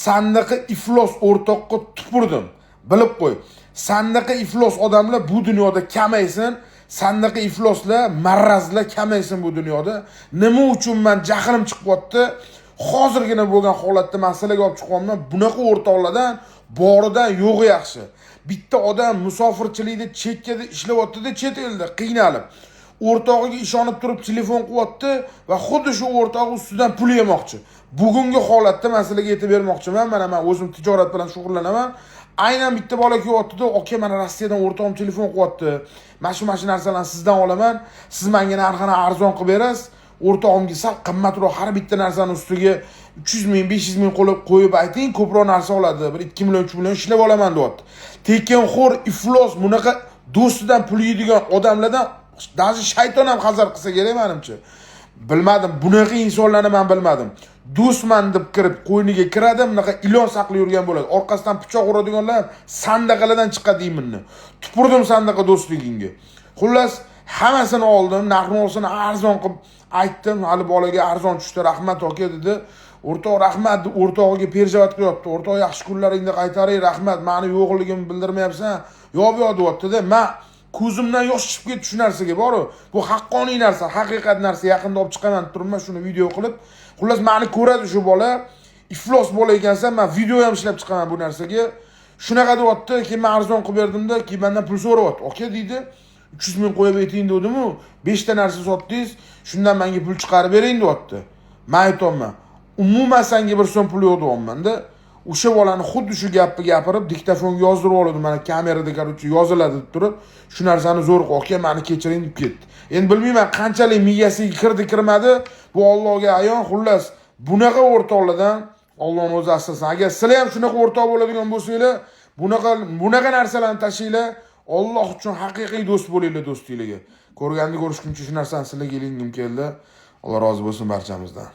sandaqa iflos o'rtoqqa tupurdim. Bilib qo'y. Sandaqa iflos odamlar bu dunyoda kamaysin. Sandaqa ifloslar, marrazlar kamaysin bu dunyoda. Nima uchun men jahlim chiqyapti? Hozirgina bo'lgan holatda masalaga olib chiqyapman. Bunaqa o'rtoqlardan boridan yo'g'i yaxshi. Bitta odam musofirchilikda chekkada ishlayapti-da, chet elda qiynalib. O'rtog'iga ishonib turib telefon qilyapti va xuddi shu o'rtog'i ustidan pul yemoqchi. Bugungi holatda masalaga yetib bermoqchiman. Men o'zim tijorat bilan shug'ullanaman. Aynan bitta bola kelyapti-da, "Aka, mana Rossiyadan o'rtog'im telefon qilyapti. Mana shu narsalarni sizdan olaman. Siz menga narxini arzon qilib berasiz. O'rtog'imga sal qimmatroq har bitta narsani ustiga 300 ming, 500 ming qo'yib ayting, ko'proq narsa oladi. Bir 2 million, 3 million ishlab olaman", deyapti. Tekinxo'r, iflos, bunaqa do'stidan pul yeydigan odamlardan dazi shayton ham hazar qilsa kerak menimcha. Bilmadim, bunaqa insonlarni men bilmadim. Do'stman deb kirib, qo'yniga kiradi, bunaqa ilon saqlab yurgan bo'ladi. Orqasidan pichoq uradiganlar sandaqalardan chiqadi deyminni. Tupurdim sandaqa do'stligingga. Xullas, hammasini oldim, narxini arzon qilib aytdim. Hali bolaga arzon tushdi, rahmat aka dedi. O'rtoq rahmat, o'rtog'iga perjavat qilyapti. O'rtoq, yaxshi kunlaringni qaytaring, rahmat. Meni yo'qligimni bildirmayapsan. Yo'q deyapti-da. Men ko'zimdan yosh chiqib ketdi shu narsaga boru. Bu haqqoniy narsa, haqiqat narsa. Yaqinda olib chiqaman turibman shuni video qilib. Xullas, meni ko'radi shu bola. Iflos bola ekansan, men video ham ishlab chiqaman bu narsaga. Shunaqa deyapti, keyin men arzon qilib berdimda, keyin mendan pul so'rayapti. "Aka" deydi, 300 ming qo'yib ayting dedim-ku, 5 ta narsa sotdingiz, shundan menga pul chiqarib bering deyapti. Men aytayapman, umuman senga bir so'm pul yo'q deyapman-da. O'sha bolani xuddi shu gapni gapirib, diktafonga yozdirib oldim. Mana kamerada qarorchi yoziladi deb turib, shu narsani zo'r "Aka, meni kechiring" deb ketdi. Endi bilmayman qanchalik miyasiga kirdi-kirmadi, bu Allohga ayon. Xullas, bunaqa o'rtoqlardan Allohning o'zi asrasin. Agar sizlar ham shunaqa o'rtoq bo'ladigan bo'lsanglar, bunaqa narsalarni tashinglar. Alloh uchun haqiqiy do'st bo'linglar do'stinglarga. Ko'rganda ko'rishguncha shu narsani sizlarga ilingim keldi. Alloh rozi bo'lsin barchamizdan.